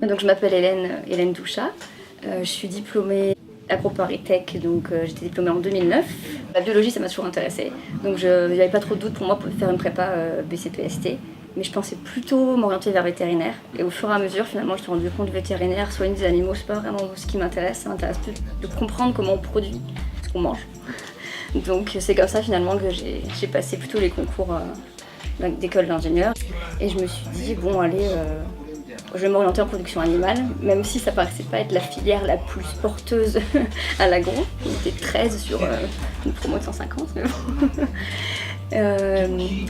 Donc je m'appelle Hélène Douchat, je suis diplômée AgroParisTech, donc j'étais diplômée en 2009. La biologie ça m'a toujours intéressée, donc il n'y avait pas trop de doute pour moi pour faire une prépa BCPST, mais je pensais plutôt m'orienter vers vétérinaire. Et au fur et à mesure finalement je me suis rendu compte que vétérinaire, soigner des animaux, c'est pas vraiment ce qui m'intéresse, ça m'intéresse plus de comprendre comment on produit ce qu'on mange. Donc c'est comme ça finalement que j'ai passé plutôt les concours d'école d'ingénieur et je me suis dit bon allez, je vais m'orienter en production animale, même si ça paraissait pas être la filière la plus porteuse à l'agro. On était 13 sur une promo de 150, mais bon.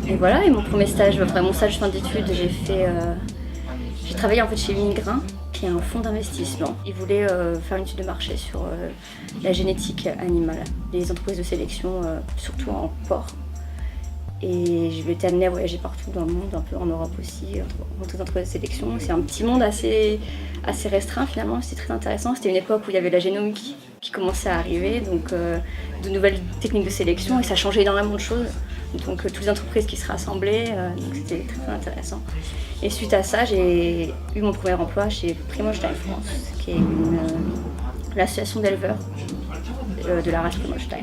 Et voilà, et mon premier stage, mon stage fin d'études, j'ai travaillé en fait chez Unigrin, qui est un fonds d'investissement. Ils voulaient faire une étude de marché sur la génétique animale, les entreprises de sélection, surtout en porc. Et je été amenée à voyager partout dans le monde, un peu en Europe aussi, dans des entreprises de sélection. C'est un petit monde assez restreint finalement, c'était très intéressant. C'était une époque où il y avait la génomique qui commençait à arriver, donc de nouvelles techniques de sélection, et ça changeait énormément de choses. Donc toutes les entreprises qui se rassemblaient, donc c'était très, très intéressant. Et suite à ça, j'ai eu mon premier emploi chez Primostein France, qui est l'association d'éleveurs de la race Primostein.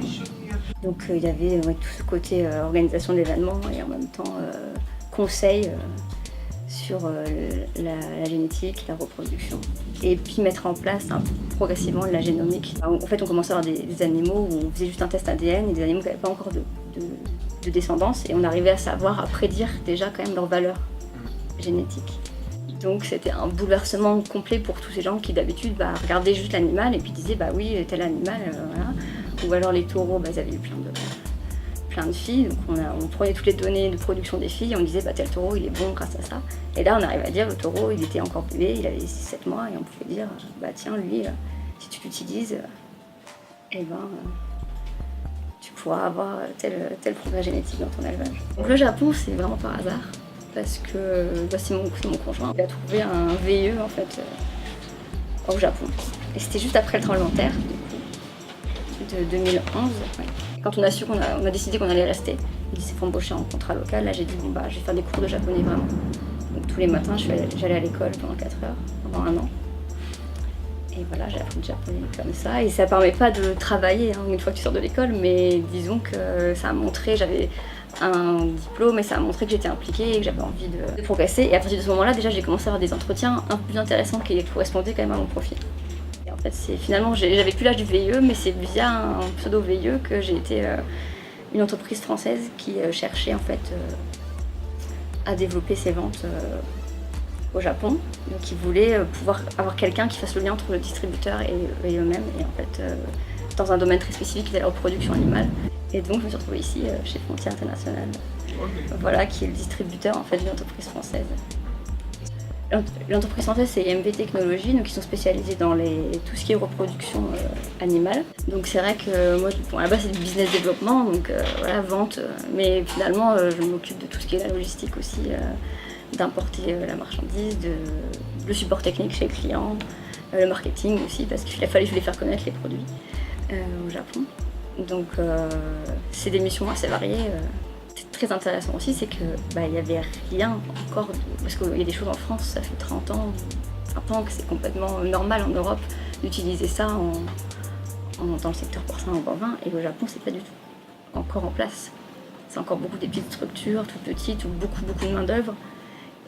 Donc il y avait tout ce côté organisation d'événements et en même temps conseil sur la génétique, la reproduction. Et puis mettre en place progressivement la génomique. En fait on commençait à avoir des animaux où on faisait juste un test ADN et des animaux qui n'avaient pas encore de descendance, et on arrivait à savoir, à prédire déjà quand même leur valeur génétique. Donc c'était un bouleversement complet pour tous ces gens qui d'habitude regardaient juste l'animal et puis disaient bah oui tel animal, voilà. Ou alors les taureaux, ils avaient eu plein de filles, donc on prenait toutes les données de production des filles et on disait bah tel taureau il est bon grâce à ça. Et là on arrive à dire le taureau il était encore bébé, il avait 6-7 mois, et on pouvait dire bah tiens lui si tu l'utilises, tu pourras avoir tel progrès génétique dans ton élevage. Donc le Japon c'est vraiment par hasard, parce que c'est mon conjoint. Il a trouvé un VIE en fait au Japon. Et c'était juste après le tremblement de terre de 2011. Ouais. Quand on a su qu'on a décidé qu'on allait rester, il s'est fait embaucher en contrat local. Là j'ai dit bon je vais faire des cours de japonais vraiment. Donc tous les matins j'allais à l'école pendant 4 heures, pendant 1 an. Et voilà, j'ai appris le japonais comme ça. Et ça permet pas de travailler une fois que tu sors de l'école, mais disons que ça a montré, j'avais un diplôme et ça a montré que j'étais impliquée et que j'avais envie de progresser. Et à partir de ce moment-là, déjà, j'ai commencé à avoir des entretiens un peu plus intéressants qui correspondaient quand même à mon profil. Et en fait, finalement, j'avais plus l'âge du VIE, mais c'est via un pseudo VIE que j'ai été une entreprise française qui cherchait en fait à développer ses ventes au Japon. Donc ils voulaient pouvoir avoir quelqu'un qui fasse le lien entre le distributeur et eux-mêmes. Et en fait, dans un domaine très spécifique, qui est la reproduction animale. Et donc je me suis retrouvée ici chez Frontier International, voilà, qui est le distributeur en fait d'une entreprise française. L'entreprise française c'est IMV Technologies, donc ils sont spécialisés dans tout ce qui est reproduction animale. Donc c'est vrai que moi, à la base c'est du business développement, donc voilà, vente, mais finalement je m'occupe de tout ce qui est la logistique aussi, d'importer la marchandise, le support technique chez le client, le marketing aussi, parce qu'il fallait faire connaître les produits au Japon. Donc c'est des missions assez variées. C'est très intéressant aussi, c'est que il n'y avait rien encore, parce qu'il y a des choses en France, ça fait 30 ans, 20 ans que c'est complètement normal en Europe d'utiliser ça dans le secteur porcin ou bovin, et au Japon c'est pas du tout encore en place. C'est encore beaucoup des petites structures, toutes petites, ou beaucoup de main d'œuvre,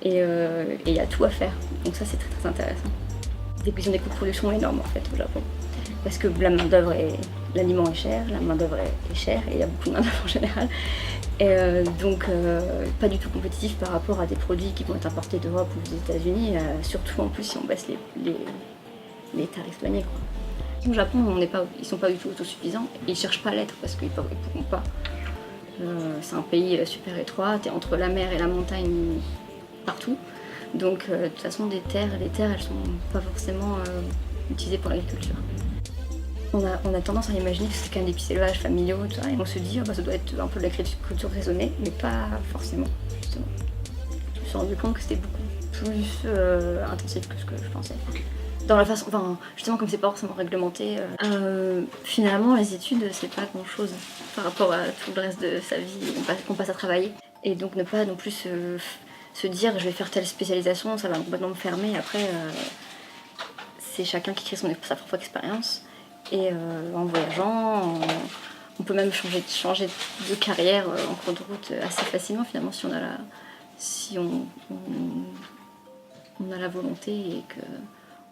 et il y a tout à faire. Donc ça c'est très très intéressant. Ils ont des coûts de production énormes en fait au Japon, parce que la main d'œuvre l'aliment est cher, la main d'œuvre est chère, et il y a beaucoup de main d'œuvre en général. Et donc pas du tout compétitif par rapport à des produits qui vont être importés d'Europe ou des États-Unis, surtout en plus si on baisse les tarifs douaniers, quoi. Au Japon, ils sont pas du tout autosuffisants, et ils cherchent pas à l'être parce qu'ils pourront pas. C'est un pays super étroit, t'es entre la mer et la montagne partout. Donc de toute façon les terres elles sont pas forcément utilisées pour l'agriculture. On a tendance à imaginer que c'est quand même des petits élevages familiaux, tout ça, et on se dit ça doit être un peu de l'agriculture raisonnée, mais pas forcément, justement. Je me suis rendu compte que c'était beaucoup plus intensif que ce que je pensais. Dans la façon, justement comme c'est pas forcément réglementé, finalement les études c'est pas grand chose par rapport à tout le reste de sa vie qu'on passe à travailler. Et donc ne pas non plus se dire je vais faire telle spécialisation, ça va complètement me fermer après. c'est chacun qui crée sa propre expérience. Et en voyageant, on peut même changer de carrière en cours de route assez facilement finalement si on a la volonté et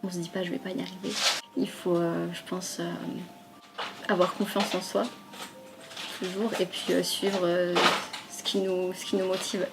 qu'on se dit pas je vais pas y arriver. Il faut, je pense, avoir confiance en soi toujours et puis suivre ce qui nous motive.